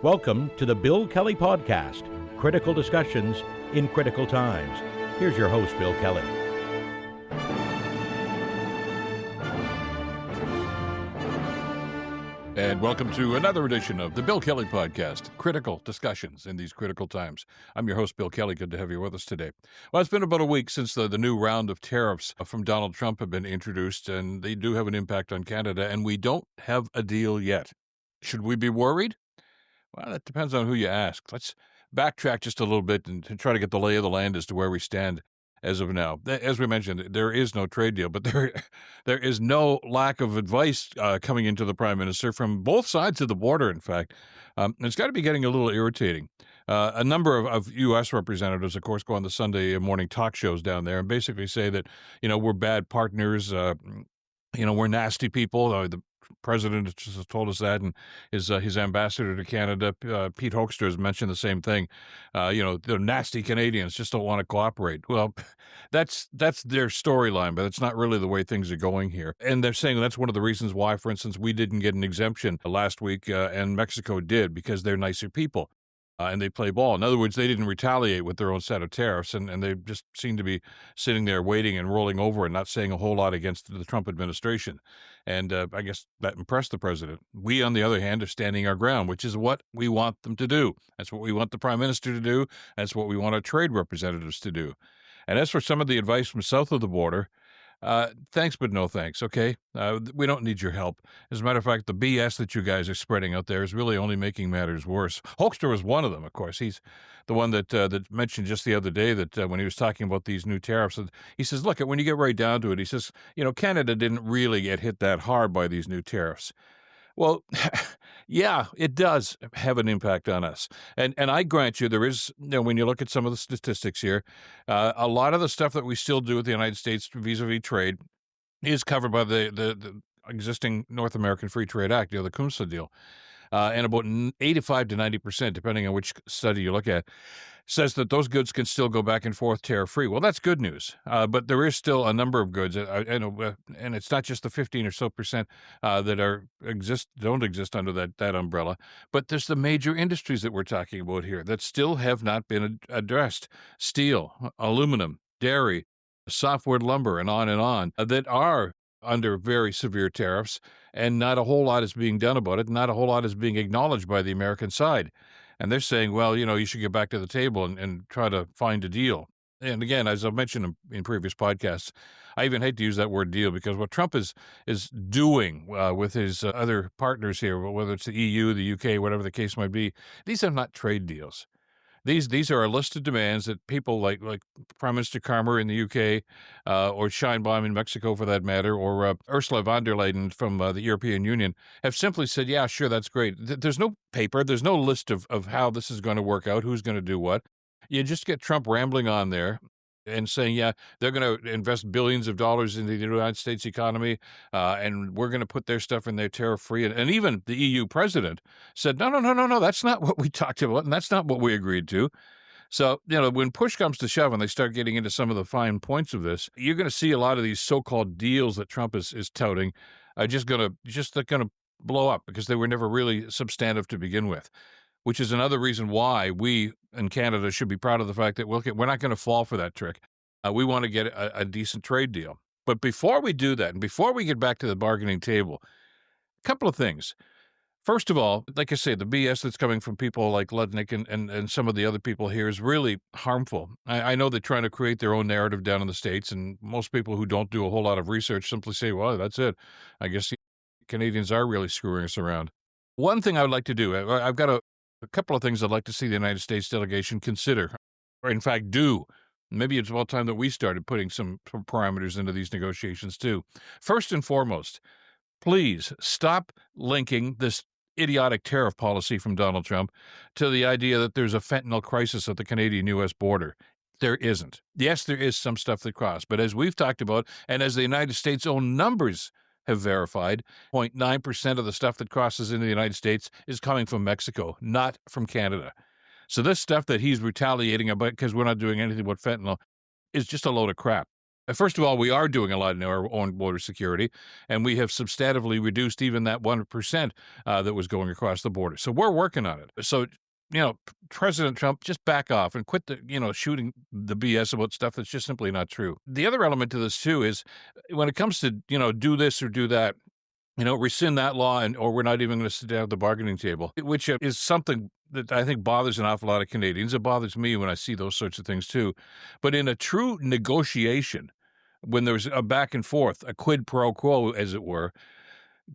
Welcome to the Bill Kelly Podcast, critical discussions in critical times. Here's your host, Bill Kelly. And welcome to another edition of the Bill Kelly Podcast, critical discussions in these critical times. I'm your host, Bill Kelly. Good to have you with us today. Well, it's been about a week since the new round of tariffs from Donald Trump have been introduced, and they do have an impact on Canada, and we don't have a deal yet. Should we be worried? Well, that depends on who you ask. Let's backtrack just a little bit and try to get the lay of the land as to where we stand as of now. As we mentioned, there is no trade deal, but there is no lack of advice coming into the Prime Minister from both sides of the border, in fact. It's got to be getting a little irritating. A number of U.S. representatives, of course, go on the Sunday morning talk shows down there and basically say that, we're bad partners, we're nasty people. The president just told us that, and his ambassador to Canada, Pete Hoekstra, has mentioned the same thing. The nasty Canadians just don't want to cooperate. Well, that's their storyline, but it's not really the way things are going here. And they're saying that's one of the reasons why, for instance, we didn't get an exemption last week, and Mexico did, because they're nicer people. And they play ball. In other words, they didn't retaliate with their own set of tariffs, and they just seem to be sitting there waiting and rolling over and not saying a whole lot against the Trump administration. And I guess that impressed the president. We, on the other hand, are standing our ground, which is what we want them to do. That's what we want the Prime Minister to do. That's what we want our trade representatives to do. And as for some of the advice from south of the border, thanks, but no thanks, okay? We don't need your help. As a matter of fact, the BS that you guys are spreading out there is really only making matters worse. Hoekstra was one of them, of course. He's the one that mentioned just the other day that when he was talking about these new tariffs, he says, look, when you get right down to it, he says, Canada didn't really get hit that hard by these new tariffs. Well, yeah, it does have an impact on us. And I grant you, there is, when you look at some of the statistics here, a lot of the stuff that we still do with the United States vis-a-vis trade is covered by the existing North American Free Trade Act, the CUMSA deal. And about 85 to 90%, depending on which study you look at, says that those goods can still go back and forth tariff-free. Well, that's good news, but there is still a number of goods, and it's not just the 15 or so percent that don't exist under that umbrella, but there's the major industries that we're talking about here that still have not been addressed: steel, aluminum, dairy, softwood lumber, and on, that are under very severe tariffs, and not a whole lot is being done about it. Not a whole lot is being acknowledged by the American side. And they're saying, well, you should get back to the table and try to find a deal. And again, as I've mentioned in previous podcasts, I even hate to use that word deal, because what Trump is doing with his other partners here, whether it's the EU, the UK, whatever the case might be, these are not trade deals. These are a list of demands that people like Prime Minister Carney in the UK, or Sheinbaum in Mexico for that matter, or Ursula von der Leyen from the European Union have simply said, yeah, sure, that's great. There's no paper, there's no list of how this is going to work out, who's going to do what. You just get Trump rambling on there and saying, yeah, they're going to invest billions of dollars into the United States economy, and we're going to put their stuff in there tariff-free. And even the EU president said, no, that's not what we talked about, and that's not what we agreed to. So, when push comes to shove and they start getting into some of the fine points of this, you're going to see a lot of these so-called deals that Trump is touting are just going to blow up, because they were never really substantive to begin with, which is another reason why we in Canada should be proud of the fact that we're not going to fall for that trick. We want to get a decent trade deal. But before we do that, and before we get back to the bargaining table, a couple of things. First of all, like I say, the BS that's coming from people like Ludnick and some of the other people here is really harmful. I know they're trying to create their own narrative down in the States, and most people who don't do a whole lot of research simply say, well, that's it. I guess the Canadians are really screwing us around. One thing I would like to do, I've got a couple of things I'd like to see the United States delegation consider, or in fact do. Maybe it's about time that we started putting some parameters into these negotiations too. First and foremost, please stop linking this idiotic tariff policy from Donald Trump to the idea that there's a fentanyl crisis at the Canadian-U.S. border. There isn't. Yes, there is some stuff that costs, but as we've talked about, and as the United States' own numbers have verified, 0.9% of the stuff that crosses into the United States is coming from Mexico, not from Canada. So this stuff that he's retaliating about because we're not doing anything about fentanyl is just a load of crap. First of all, we are doing a lot in our own border security, and we have substantively reduced even that 1% that was going across the border. So we're working on it. So, President Trump, just back off and quit shooting the BS about stuff that's just simply not true. The other element to this, too, is when it comes to, do this or do that, rescind that law or we're not even going to sit down at the bargaining table, which is something that I think bothers an awful lot of Canadians. It bothers me when I see those sorts of things, too. But in a true negotiation, when there's a back and forth, a quid pro quo, as it were,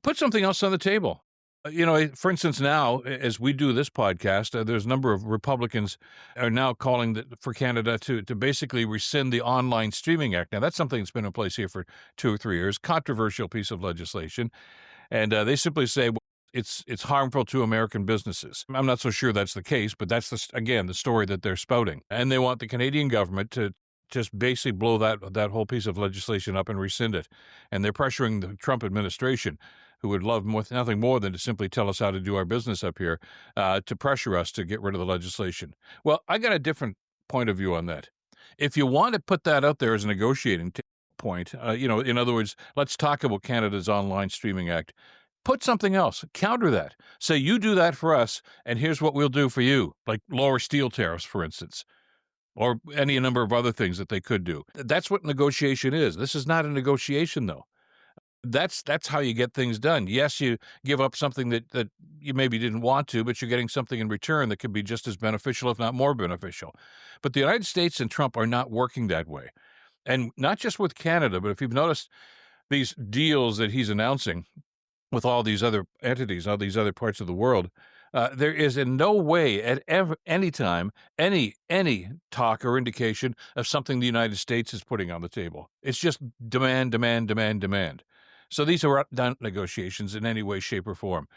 put something else on the table. For instance, now, as we do this podcast, there's a number of Republicans are now calling for Canada to basically rescind the Online Streaming Act. Now, that's something that's been in place here for 2 or 3 years, controversial piece of legislation. And they simply say, well, it's harmful to American businesses. I'm not so sure that's the case, but that's, the story that they're spouting. And they want the Canadian government to just basically blow that whole piece of legislation up and rescind it. And they're pressuring the Trump administration, who would love nothing more than to simply tell us how to do our business up here, to pressure us to get rid of the legislation. Well, I got a different point of view on that. If you want to put that out there as a negotiating point, in other words, let's talk about Canada's Online Streaming Act. Put something else. Counter that. Say, you do that for us, and here's what we'll do for you, like lower steel tariffs, for instance, or any number of other things that they could do. That's what negotiation is. This is not a negotiation, though. That's how you get things done. Yes, you give up something that you maybe didn't want to, but you're getting something in return that could be just as beneficial, if not more beneficial. But the United States and Trump are not working that way. And not just with Canada, but if you've noticed these deals that he's announcing with all these other entities, all these other parts of the world, there is in no way at any time any talk or indication of something the United States is putting on the table. It's just demand, demand, demand, demand. So these are not negotiations in any way, shape, or form.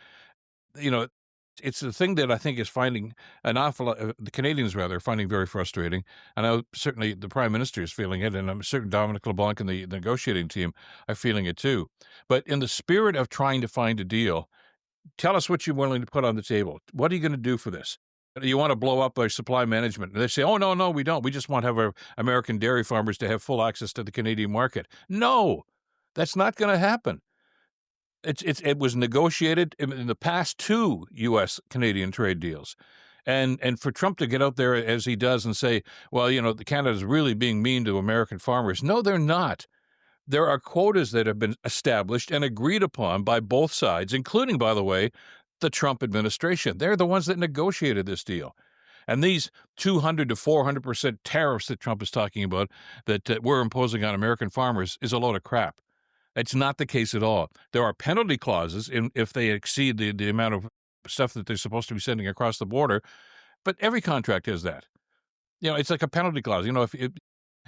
It's the thing that I think is finding an awful lot, the Canadians rather, are finding very frustrating. And I know certainly the Prime Minister is feeling it, and I'm certain Dominic LeBlanc and the negotiating team are feeling it too. But in the spirit of trying to find a deal, tell us what you're willing to put on the table. What are you going to do for this? You want to blow up our supply management. And they say, oh, no, we don't. We just want to have our American dairy farmers to have full access to the Canadian market. No, that's not going to happen. It was negotiated in the past 2 U.S.-Canadian trade deals. And for Trump to get out there as he does and say, well, Canada's really being mean to American farmers. No, they're not. There are quotas that have been established and agreed upon by both sides, including, by the way, the Trump administration. They're the ones that negotiated this deal. And these 200 to 400% tariffs that Trump is talking about that we're imposing on American farmers is a load of crap. It's not the case at all. There are penalty clauses if they exceed the amount of stuff that they're supposed to be sending across the border, but every contract has that. It's like a penalty clause. If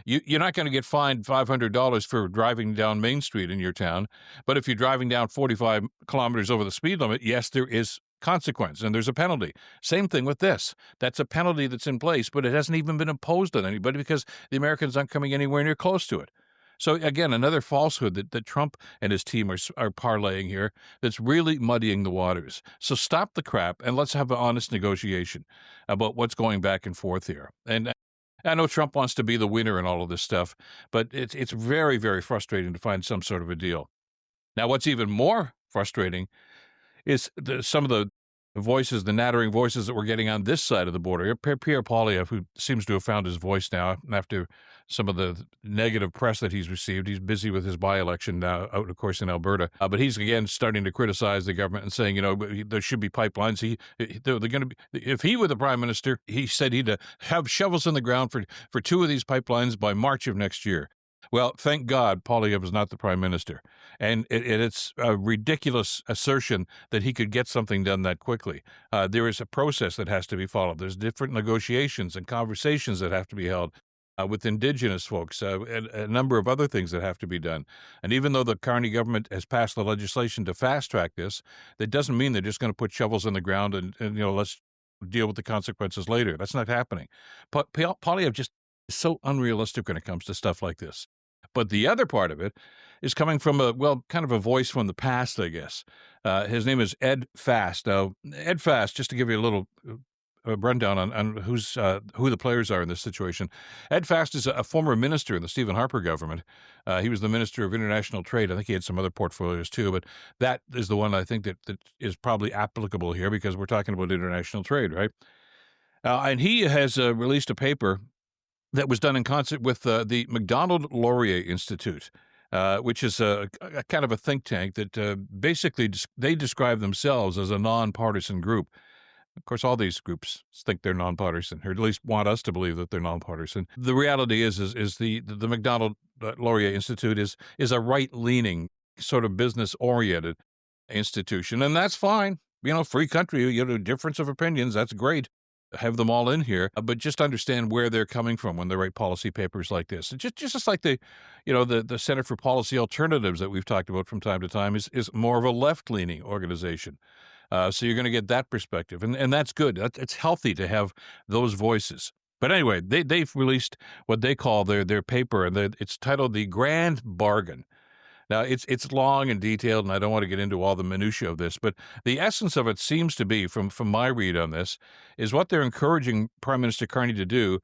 you're not going to get fined $500 for driving down Main Street in your town, but if you're driving down 45 kilometers over the speed limit, yes, there is consequence and there's a penalty. Same thing with this. That's a penalty that's in place, but it hasn't even been imposed on anybody because the Americans aren't coming anywhere near close to it. So again, another falsehood that Trump and his team are parlaying here that's really muddying the waters. So stop the crap and let's have an honest negotiation about what's going back and forth here. And I know Trump wants to be the winner in all of this stuff, but it's very, very frustrating to find some sort of a deal. Now, what's even more frustrating is some of the voices, the nattering voices that we're getting on this side of the border. Pierre Poilievre, who seems to have found his voice now after some of the negative press that he's received. He's busy with his by-election now, out, of course, in Alberta. But he's, again, starting to criticize the government and saying, there should be pipelines. They're going to be, if he were the prime minister, he said he'd have shovels in the ground for 2 of these pipelines by March of next year. Well, thank God Poilievre is not the prime minister. And it's a ridiculous assertion that he could get something done that quickly. There is a process that has to be followed. There's different negotiations and conversations that have to be held with Indigenous folks, and a number of other things that have to be done. And even though the Carney government has passed the legislation to fast-track this, that doesn't mean they're just going to put shovels in the ground and let's deal with the consequences later. That's not happening. But Poilievre just is so unrealistic when it comes to stuff like this. But the other part of it is coming from kind of a voice from the past, I guess. His name is Ed Fast. Now, Ed Fast, just to give you a little rundown on who the players are in this situation. Ed Fast is a former minister in the Stephen Harper government. He was the Minister of International Trade. I think he had some other portfolios too, but that is the one I think that is probably applicable here because we're talking about international trade, right? And he has released a paper that was done in concert with the Macdonald-Laurier Institute, which is a kind of a think tank that basically they describe themselves as a nonpartisan group. Of course, all these groups think they're nonpartisan, or at least want us to believe that they're nonpartisan. The reality is the Macdonald-Laurier Institute is a right-leaning, sort of business-oriented institution, and that's fine. Free country, difference of opinions, that's great. Have them all in here, but just understand where they're coming from when they write policy papers like this. Just like the Center for Policy Alternatives that we've talked about from time to time is more of a left-leaning organization. So you're going to get that perspective, and that's good. It's healthy to have those voices. But anyway, they've released what they call their paper, and it's titled The Grand Bargain. Now, it's long and detailed, and I don't want to get into all the minutiae of this, but the essence of it seems to be, from my read on this, is what they're encouraging Prime Minister Carney to do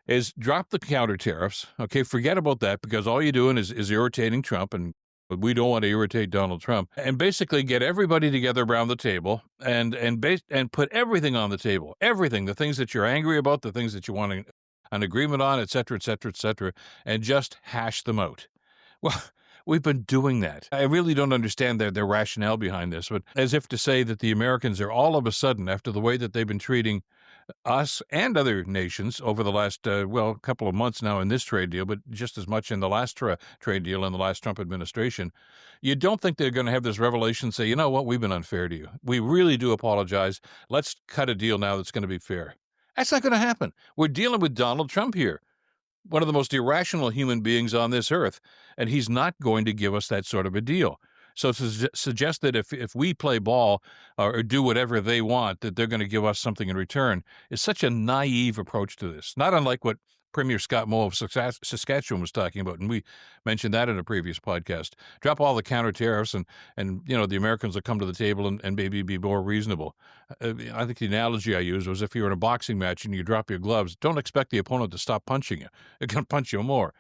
is drop the counter-tariffs, okay? Forget about that, because all you're doing is irritating Trump, and we don't want to irritate Donald Trump, and basically get everybody together around the table and put everything on the table, everything, the things that you're angry about, the things that you want an agreement on, et cetera, and just hash them out. Well, we've been doing that. I really don't understand their rationale behind this, but as if to say that the Americans are all of a sudden, after the way that they've been treating us and other nations over the last, couple of months now in this trade deal, but just as much in the last trade deal in the last Trump administration, you don't think they're going to have this revelation say, you know what, we've been unfair to you. We really do apologize. Let's cut a deal now that's going to be fair. That's not going to happen. We're dealing with Donald Trump here, one of the most irrational human beings on this earth, and he's not going to give us that sort of a deal. So to suggest that if we play ball or do whatever they want, that they're going to give us something in return is such a naive approach to this, not unlike what Premier Scott Moe of Saskatchewan was talking about, and we mentioned that in a previous podcast. Drop all the counter-tariffs, and the Americans will come to the table and maybe be more reasonable. I think the analogy I used was if you're in a boxing match and you drop your gloves, don't expect the opponent to stop punching you. They're going to punch you more.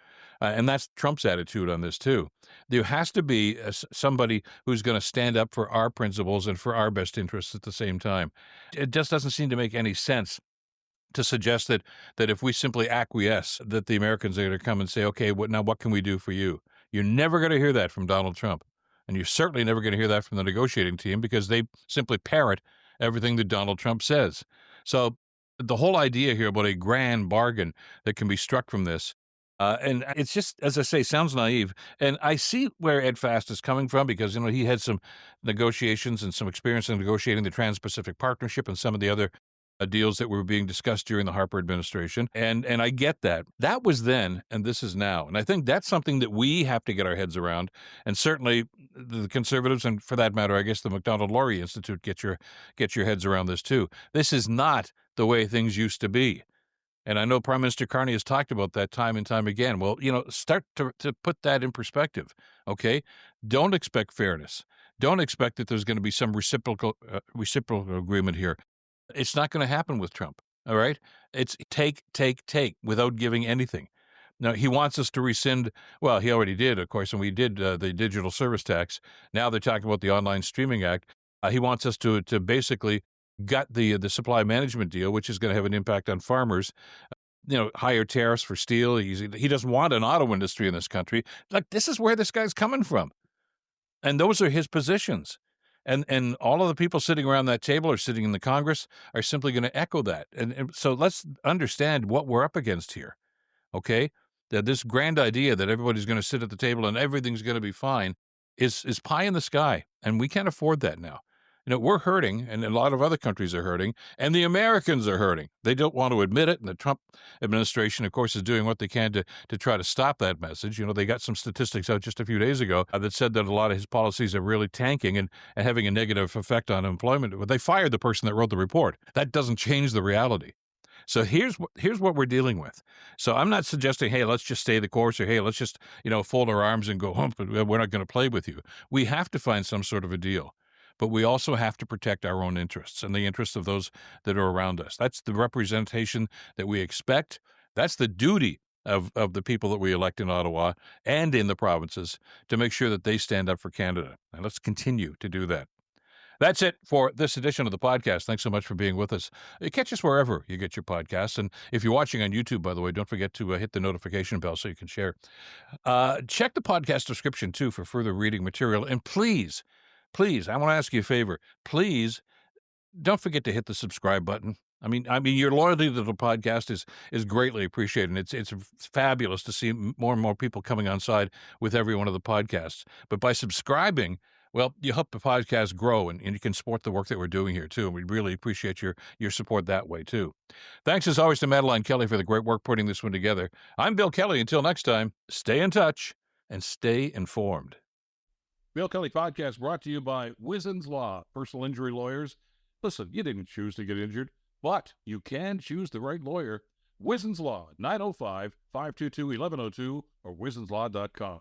And that's Trump's attitude on this, too. There has to be somebody who's going to stand up for our principles and for our best interests at the same time. It just doesn't seem to make any sense to suggest that if we simply acquiesce, that the Americans are going to come and say, okay, what can we do for you? You're never going to hear that from Donald Trump. And you're certainly never going to hear that from the negotiating team because they simply parrot everything that Donald Trump says. So the whole idea here about a grand bargain that can be struck from this, and it's just, as I say, sounds naive. And I see where Ed Fast is coming from because, he had some negotiations and some experience in negotiating the Trans-Pacific Partnership and some of the other deals that were being discussed during the Harper administration. And I get that. That was then, and this is now. And I think that's something that we have to get our heads around. And certainly the conservatives, and for that matter, I guess the Macdonald-Laurier Institute, get your heads around this too. This is not the way things used to be. And I know Prime Minister Carney has talked about that time and time again. Well, start to put that in perspective, okay? Don't expect fairness. Don't expect that there's going to be some reciprocal agreement here. It's not going to happen with Trump, all right? It's take without giving anything. Now, he wants us to rescind, well, he already did, of course, and we did the digital service tax. Now they're talking about the Online Streaming Act. He wants us to basically gut the supply management deal, which is going to have an impact on farmers. Higher tariffs for steel. He doesn't want an auto industry in this country. Like, this is where this guy's coming from. And those are his positions. And all of the people sitting around that table or sitting in the Congress are simply going to echo that. And so let's understand what we're up against here, okay? That this grand idea that everybody's going to sit at the table and everything's going to be fine is pie in the sky, and we can't afford that now. We're hurting, and a lot of other countries are hurting, and the Americans are hurting. They don't want to admit it, and the Trump administration, of course, is doing what they can to try to stop that message. They got some statistics out just a few days ago that said that a lot of his policies are really tanking and having a negative effect on employment. But they fired the person that wrote the report. That doesn't change the reality. So here's what we're dealing with. So I'm not suggesting, hey, let's just stay the course, or hey, let's just fold our arms and go home. We're not going to play with you. We have to find some sort of a deal. but we also have to protect our own interests and the interests of those that are around us. That's the representation that we expect. That's the duty of the people that we elect in Ottawa and in the provinces to make sure that they stand up for Canada. And let's continue to do that. That's it for this edition of the podcast. Thanks so much for being with us. Catch us wherever you get your podcasts. And if you're watching on YouTube, by the way, don't forget to hit the notification bell so you can share. Check the podcast description, too, for further reading material. And please, I want to ask you a favor. Please don't forget to hit the subscribe button. I mean, your loyalty to the podcast is greatly appreciated. It's fabulous to see more and more people coming on side with every one of the podcasts. But by subscribing, well, you help the podcast grow, and you can support the work that we're doing here, too. And we really appreciate your support that way, too. Thanks, as always, to Madeline Kelly for the great work putting this one together. I'm Bill Kelly. Until next time, stay in touch and stay informed. Bill Kelly Podcast brought to you by Wizen's Law, personal injury lawyers. Listen, you didn't choose to get injured, but you can choose the right lawyer. Wizen's Law, 905-522-1102 or wizenslaw.com.